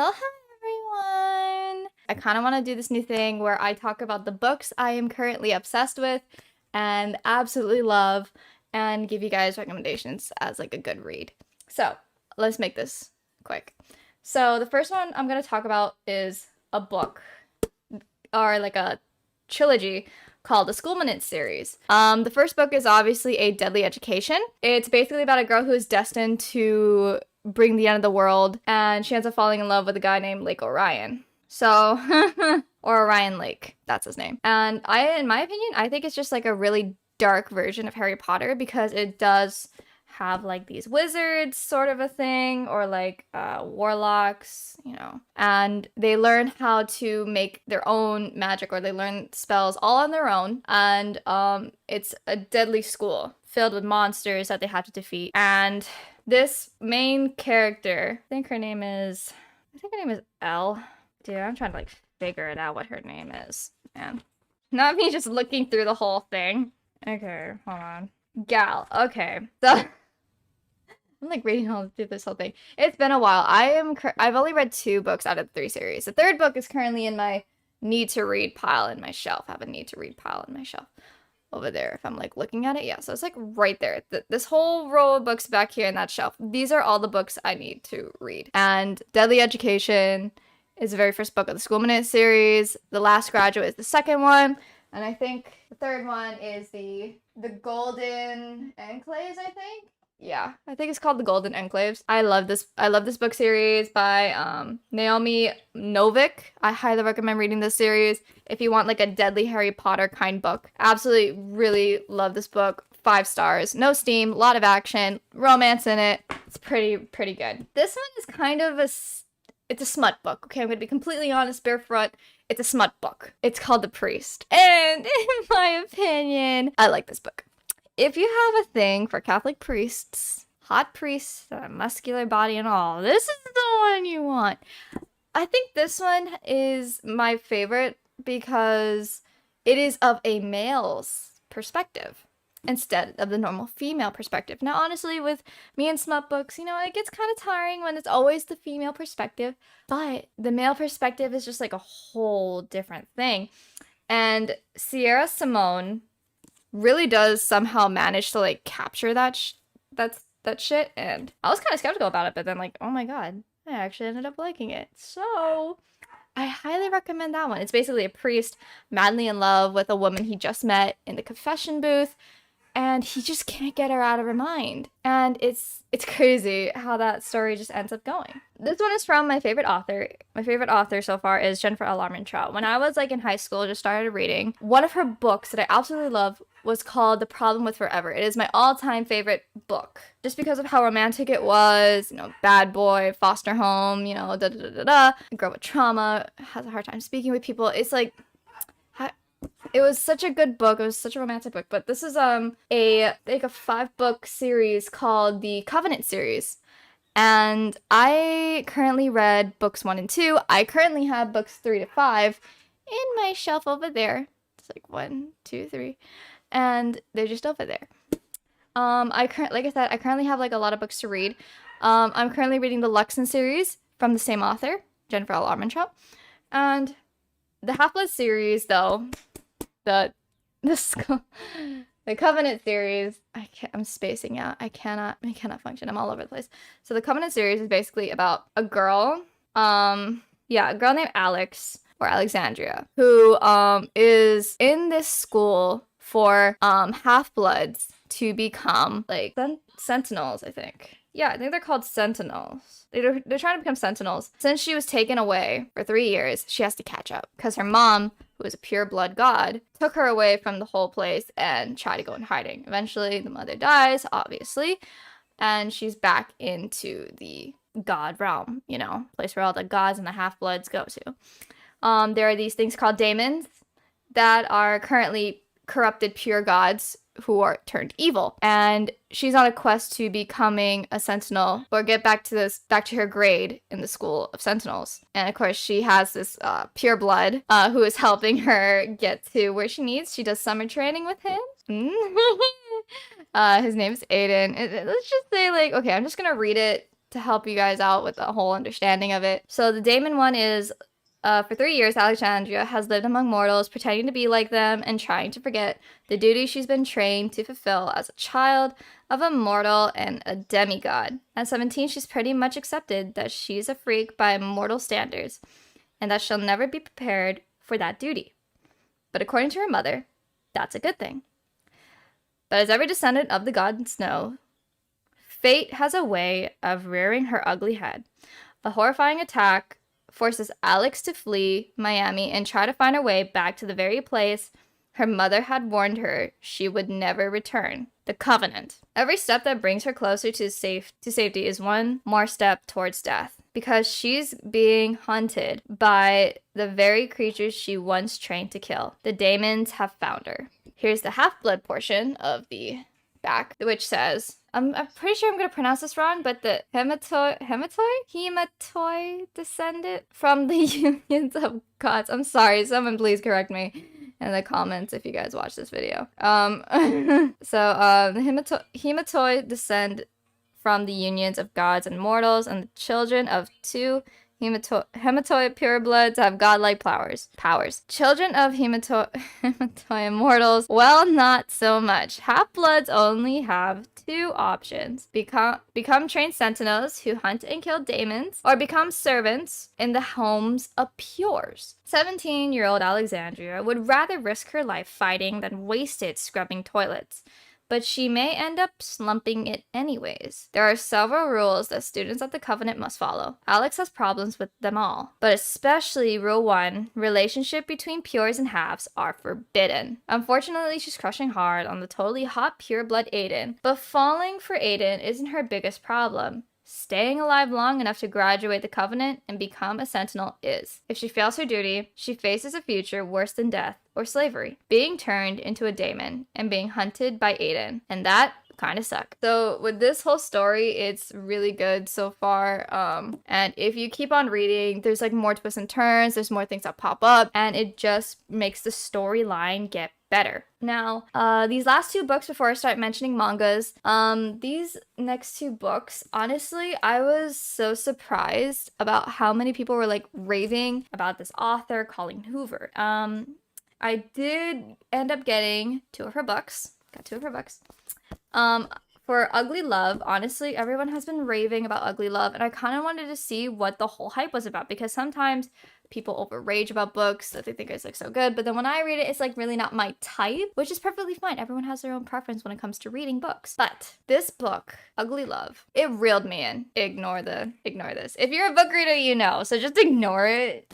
Well, hi everyone! I kind of want to do this new thing where I talk about the books I am currently obsessed with and absolutely love and give you guys recommendations as like a good read. So, let's make this quick. So, the first one I'm going to talk about is a book or like a trilogy called the School Minute series. The first book is obviously A Deadly Education. It's basically about a girl who is destined to bring the end of the world, and she ends up falling in love with a guy named Lake Orion. So, or Orion Lake, that's his name. And in my opinion, I think it's just like a really dark version of Harry Potter because it does have like these wizards sort of a thing, or like warlocks, and they learn how to make their own magic, or they learn spells all on their own. And it's a deadly school filled with monsters that they have to defeat. And this main character, I think her name is Elle. Dude, I'm trying to like figure it out what her name is, man. Not me just looking through the whole thing. Okay, hold on. Gal. Okay, so I'm like reading all through this whole thing. It's been a while. I've only read 2 books out of the 3 series. The 3rd book is currently in my need to read pile in my shelf. I have a need to read pile in my shelf over there if I'm like looking at it. Yeah, so it's like right there. This whole row of books back here in that shelf. These are all the books I need to read. And Deadly Education is the very first book of the School Minute series. The Last Graduate is the second one. And I think the 3rd one is the Golden Enclaves, I think. Yeah, I think it's called The Golden Enclaves. I love this book series by Naomi Novik. I highly recommend reading this series if you want like a deadly Harry Potter kind book. Absolutely really love this book. 5 stars. No steam, a lot of action, romance in it. It's pretty good. This one is kind of it's a smut book. Okay, I'm going to be completely honest, barefoot. It's a smut book. It's called The Priest. And in my opinion, I like this book. If you have a thing for Catholic priests, hot priests, a muscular body and all, this is the one you want. I think this one is my favorite because it is of a male's perspective instead of the normal female perspective. Now, honestly, with me and smut books, it gets kind of tiring when it's always the female perspective, but the male perspective is just like a whole different thing. And Sierra Simone really does somehow manage to like capture that shit, and I was kind of skeptical about it, but then like, oh my god, I actually ended up liking it. So I highly recommend that one. It's basically a priest madly in love with a woman he just met in the confession booth, and he just can't get her out of her mind. And it's crazy how that story just ends up going. This one is from my favorite author. My favorite author so far is Jennifer L. Armentrout. When I was like in high school, just started reading, one of her books that I absolutely love was called The Problem with Forever. It is my all-time favorite book. Just because of how romantic it was, bad boy, foster home, a girl with trauma, has a hard time speaking with people. It's like, it was such a good book. It was such a romantic book. But this is a 5-book series called the Covenant series. And I currently read books 1 and 2. I currently have books 3 to 5 in my shelf over there. It's like 1, 2, 3. And they're just over there. Like I said, I currently have like a lot of books to read. I'm currently reading the Luxon series from the same author, Jennifer L. Armentrout. And the Half-Blood series, though, the Covenant series, I'm spacing out. I cannot function. I'm all over the place. So the Covenant series is basically about a girl, a girl named Alex, or Alexandria, who is in this school for half-bloods to become like sentinels, I think. Yeah, I think they're called sentinels. They're trying to become sentinels. Since she was taken away for 3 years, she has to catch up because her mom, who is a pure blood god, took her away from the whole place and tried to go in hiding. Eventually, the mother dies, obviously, and she's back into the god realm, place where all the gods and the half-bloods go to. There are these things called daemons that are currently corrupted pure gods who are turned evil, and she's on a quest to becoming a sentinel or get back to her grade in the school of sentinels. And of course she has this pure blood who is helping her get to where she needs. She does summer training with him. His name is Aiden. Let's just say, like, okay, I'm just gonna read it to help you guys out with the whole understanding of it. So the Damon one is, for 3 years, Alexandria has lived among mortals, pretending to be like them and trying to forget the duty she's been trained to fulfill as a child of a mortal and a demigod. At 17, she's pretty much accepted that she's a freak by mortal standards, and that she'll never be prepared for that duty. But according to her mother, that's a good thing. But as every descendant of the gods know, fate has a way of rearing her ugly head. A horrifying attack forces Alex to flee Miami and try to find her way back to the very place her mother had warned her she would never return, the Covenant. Every step that brings her closer to safety is one more step towards death, because she's being hunted by the very creatures she once trained to kill. The Daemons have found her. Here's the half-blood portion of the back, which says, I'm pretty sure I'm going to pronounce this wrong, but the hematoi descended from the unions of gods. I'm sorry, someone please correct me in the comments if you guys watch this video. The hematoi descend from the unions of gods and mortals, and the children of two hematoid purebloods have godlike powers. Children of hematoid mortals, well, not so much. Half-bloods only have two options. Become trained sentinels who hunt and kill daemons, or become servants in the homes of pures. 17-year-old Alexandria would rather risk her life fighting than waste it scrubbing toilets, but she may end up slumping it anyways. There are several rules that students at the Covenant must follow. Alex has problems with them all, but especially Rule 1, relationship between pures and halves are forbidden. Unfortunately, she's crushing hard on the totally hot pureblood Aiden, but falling for Aiden isn't her biggest problem. Staying alive long enough to graduate the Covenant and become a sentinel is. If she fails her duty, she faces a future worse than death or slavery, being turned into a daemon and being hunted by Aiden, and that kind of sucks. So with this whole story, it's really good so far, and if you keep on reading, there's like more twists and turns, there's more things that pop up, and it just makes the storyline get better. Now, these last two books, before I start mentioning mangas, these next two books, honestly, I was so surprised about how many people were like raving about this author, Colleen Hoover. I did end up getting two of her books. For Ugly Love, honestly, everyone has been raving about Ugly Love, and I kind of wanted to see what the whole hype was about, because sometimes people over rage about books that they think is like so good, but then when I read it, it's like really not my type, which is perfectly fine. Everyone has their own preference when it comes to reading books. But this book, Ugly Love, it reeled me in. Ignore this. If you're a book reader, you know, so just ignore it.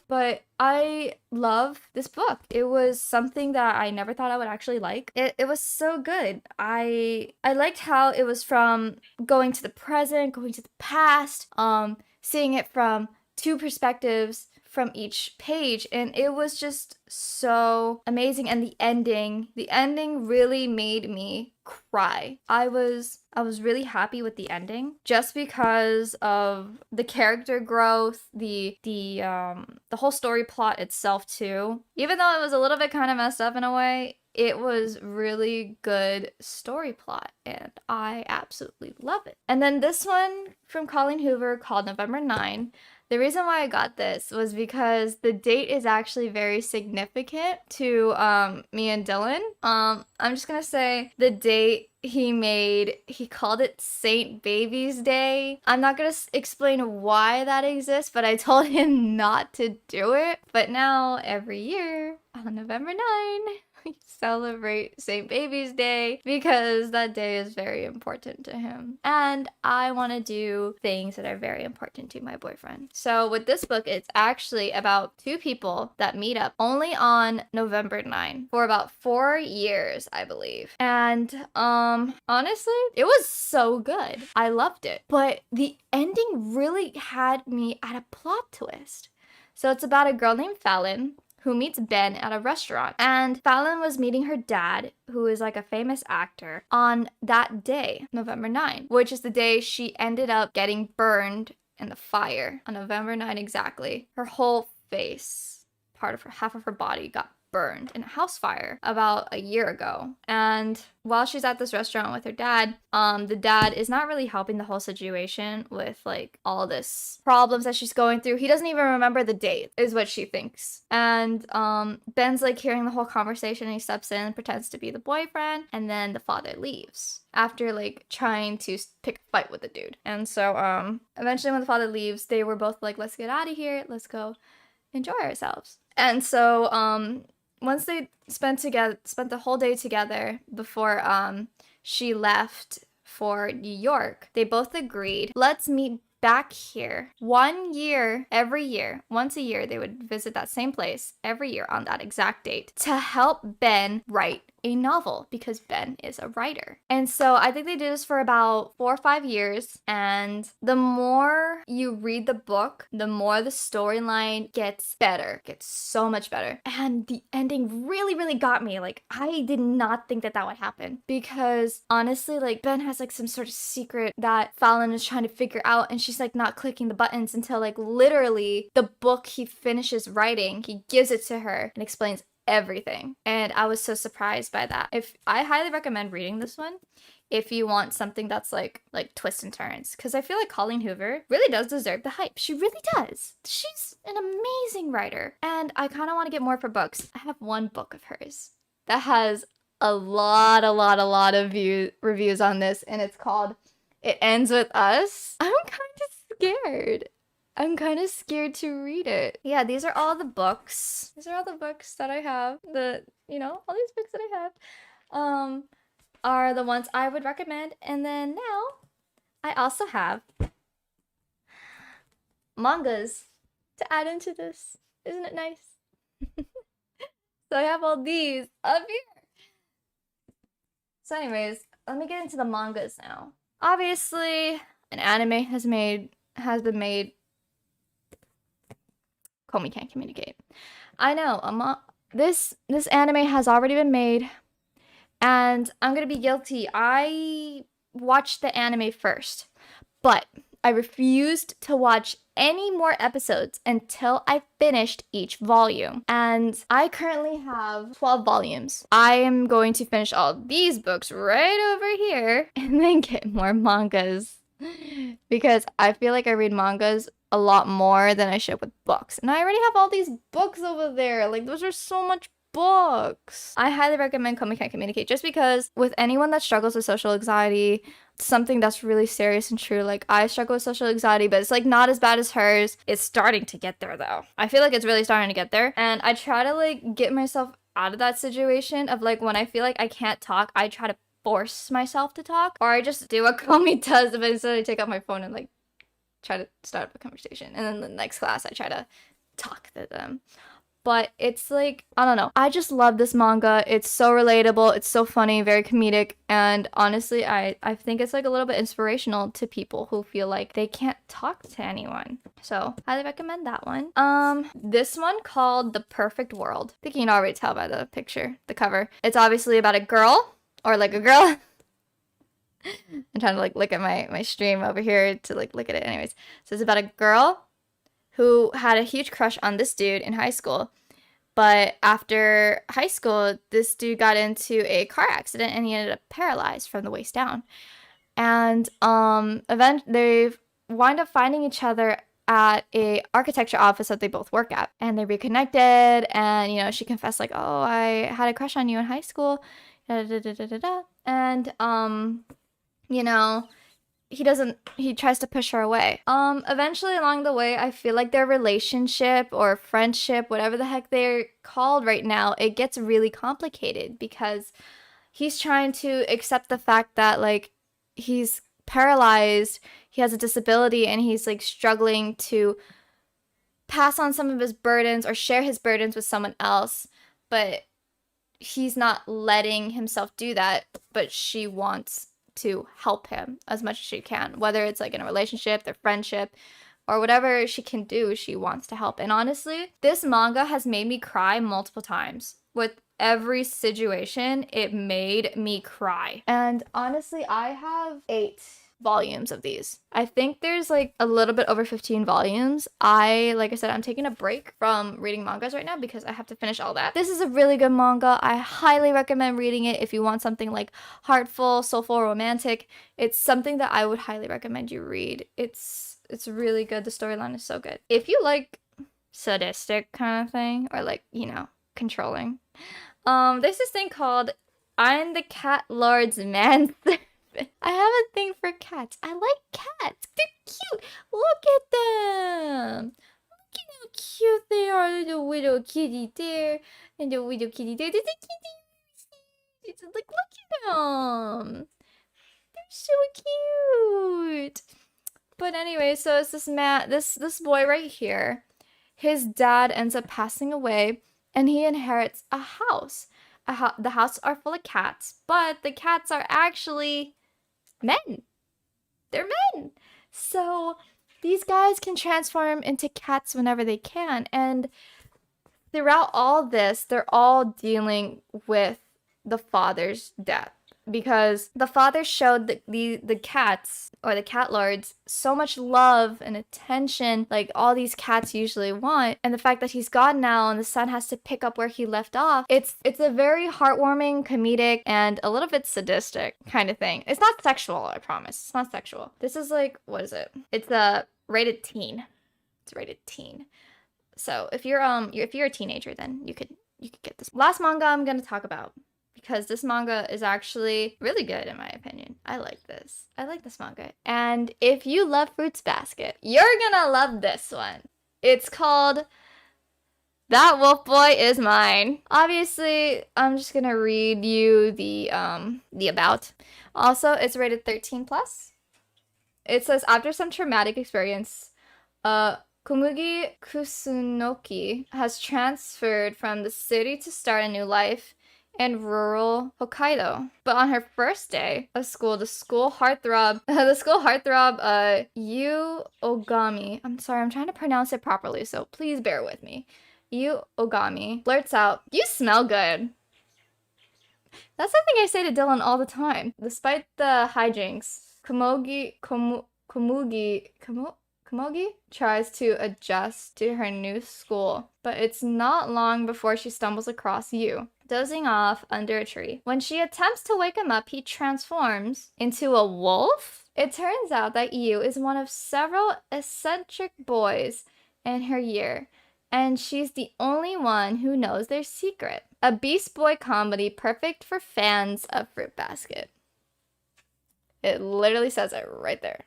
But I love this book. It was something that I never thought I would actually like. It was so good. I liked how it was from going to the present, going to the past, seeing it from two perspectives from each page, and it was just so amazing. And the ending really made me cry. I was really happy with the ending, just because of the character growth, the whole story plot itself too. Even though it was a little bit kind of messed up in a way, it was really good story plot, and I absolutely love it. And then this one from Colleen Hoover, called November 9. The reason why I got this was because the date is actually very significant to me and Dylan. I'm just gonna say the date he called it Saint Baby's Day. I'm not gonna explain why that exists, but I told him not to do it. But now every year on November 9, we celebrate St. Baby's Day, because that day is very important to him. And I want to do things that are very important to my boyfriend. So with this book, it's actually about two people that meet up only on November 9 for about 4 years, I believe. And honestly, it was so good. I loved it. But the ending really had me at a plot twist. So it's about a girl named Fallon who meets Ben at a restaurant. And Fallon was meeting her dad, who is like a famous actor, on that day, November 9, which is the day she ended up getting burned in the fire. On November 9 exactly, her whole face, half of her body got burned in a house fire about a year ago. And while she's at this restaurant with her dad, the dad is not really helping the whole situation with like all this problems that she's going through. He doesn't even remember the date, is what she thinks. And Ben's like hearing the whole conversation, and he steps in and pretends to be the boyfriend, and then the father leaves after like trying to pick a fight with the dude. And so eventually when the father leaves, they were both like, let's get out of here, let's go enjoy ourselves. And so once they spent the whole day together before she left for New York, they both agreed, let's meet back here 1 year, every year, once a year. They would visit that same place every year on that exact date to help Ben write a novel, because Ben is a writer. And so I think they did this for about 4 or 5 years, and the more you read the book, the more the storyline gets better, gets so much better. And the ending really, really got me. Like, I did not think that that would happen, because honestly, like, Ben has like some sort of secret that Fallon is trying to figure out, and she's like not clicking the buttons until like literally the book he finishes writing, he gives it to her and explains everything. And I was so surprised by that. I highly recommend reading this one if you want something that's like twists and turns, because I feel like Colleen Hoover really does deserve the hype. She really does. She's an amazing writer, and I kind of want to get more of her books. I have one book of hers that has a lot of reviews on this, and it's called It Ends With Us. I'm kind of scared. I'm kind of scared to read it. Yeah, these are all the books. These are all the books that I have. All these books that I have are the ones I would recommend. And then now I also have mangas to add into this. Isn't it nice? So I have all these up here. So anyways, let me get into the mangas now. Obviously, an anime has been made. Komi can't communicate. I know, this anime has already been made, and I'm gonna be guilty. I watched the anime first, but I refused to watch any more episodes until I finished each volume. And I currently have 12 volumes. I am going to finish all these books right over here and then get more mangas, because I feel like I read mangas a lot more than I should with books. And I already have all these books over there. Like, those are so much books. I highly recommend Komi Can't Communicate, just because with anyone that struggles with social anxiety, something that's really serious and true. Like, I struggle with social anxiety, but it's like not as bad as hers. It's starting to get there though. I feel like it's really starting to get there. And I try to like get myself out of that situation of like, when I feel like I can't talk, I try to force myself to talk, or I just do what Komi does, but instead I take out my phone and like try to start up a conversation, and then the next class I try to talk to them. But it's like, I don't know, I just love this manga. It's so relatable, it's so funny, very comedic, and honestly I think it's like a little bit inspirational to people who feel like they can't talk to anyone. So highly recommend that one. This one called The Perfect World. I think you can already tell by the picture, the cover. It's obviously about a girl, or like a girl. I'm trying to like look at my stream over here to like look at it. Anyways, so it's about a girl who had a huge crush on this dude in high school, but after high school, this dude got into a car accident and he ended up paralyzed from the waist down. And they wind up finding each other at a architecture office that they both work at, and they reconnected. And she confessed like, oh, I had a crush on you in high school, da, da, da, da, da, da. And he tries to push her away. Eventually along the way, I feel like their relationship or friendship, whatever the heck they're called right now, it gets really complicated, because he's trying to accept the fact that like he's paralyzed, he has a disability, and he's like struggling to pass on some of his burdens or share his burdens with someone else, but he's not letting himself do that. But she wants to help him as much as she can, whether it's like in a relationship, their friendship, or whatever she can do, she wants to help. And honestly, this manga has made me cry multiple times. With every situation, it made me cry. And honestly, I have 8 volumes of these. I think there's like a little bit over 15 volumes. Like I said, I'm taking a break from reading mangas right now because I have to finish all that. This is a really good manga. I highly recommend reading it if you want something like heartful, soulful, romantic. It's something that I would highly recommend you read. It's really good. The storyline is so good. If you like sadistic kind of thing, or like, you know, controlling, there's this thing called I'm the Cat Lord's Manservant. I have a thing for cats. I like cats. They're cute. Look at them. Look at how cute they are. The little kitty there and the little kitty there. There's a kitty. It's like, look at them. They're so cute. But anyway, so it's this boy right here. His dad ends up passing away, and he inherits a house. The house are full of cats, but the cats are actually men. They're men. So these guys can transform into cats whenever they can. And throughout all this, they're all dealing with the father's death. Because the father showed the cats, or the cat lords, so much love and attention, like all these cats usually want. And the fact that he's gone now and the son has to pick up where he left off, it's a very heartwarming, comedic, and a little bit sadistic kind of thing. It's not sexual, I promise. It's not sexual. This is like, what is it? It's a rated teen. It's rated teen. So if you're a teenager, then you could get this. Last manga I'm gonna talk about, because this manga is actually really good in my opinion. I like this manga. And if you love Fruits Basket, you're gonna love this one. It's called That Wolf Boy Is Mine. Obviously, I'm just gonna read you the about. Also, it's rated 13 plus. It says, after some traumatic experience, Komugi Kusunoki has transferred from the city to start a new life in rural Hokkaido. But on her first day of school, the school heartthrob, Yu Ogami, I'm sorry, I'm trying to pronounce it properly, so please bear with me. Yu Ogami blurts out, "You smell good." That's something I say to Dylan all the time. Despite the hijinks, Komugi tries to adjust to her new school, but it's not long before she stumbles across Yu, dozing off under a tree. When she attempts to wake him up, he transforms into a wolf. It turns out that Yu is one of several eccentric boys in her year, and she's the only one who knows their secret. A Beast Boy comedy perfect for fans of Fruit Basket. It literally says it right there.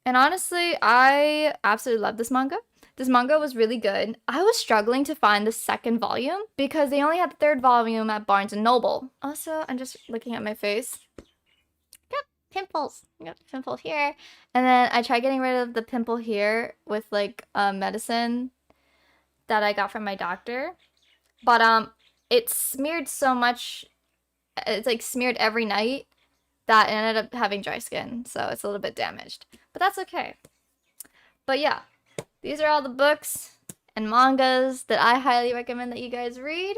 And honestly, I absolutely love this manga. This manga was really good. I was struggling to find the second volume because they only had the third volume at Barnes & Noble. Also, I'm just looking at my face. Got pimples. I got a pimple here. And then I tried getting rid of the pimple here with like medicine that I got from my doctor. But it smeared so much. It's like smeared every night that it ended up having dry skin. So it's a little bit damaged. But that's okay. But yeah, these are all the books and mangas that I highly recommend that you guys read.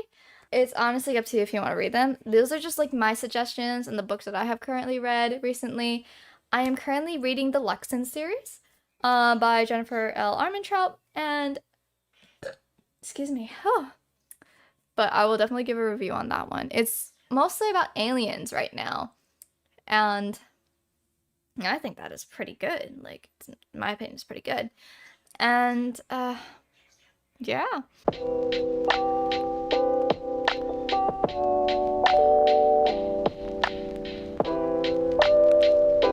It's honestly up to you if you want to read them. Those are just like my suggestions and the books that I have currently read recently. I am currently reading the Luxon series by Jennifer L. Armentrout, and excuse me. But I will definitely give a review on that one. It's mostly about aliens right now, and I think that is pretty good. Like, in my opinion, it's pretty good. And, yeah.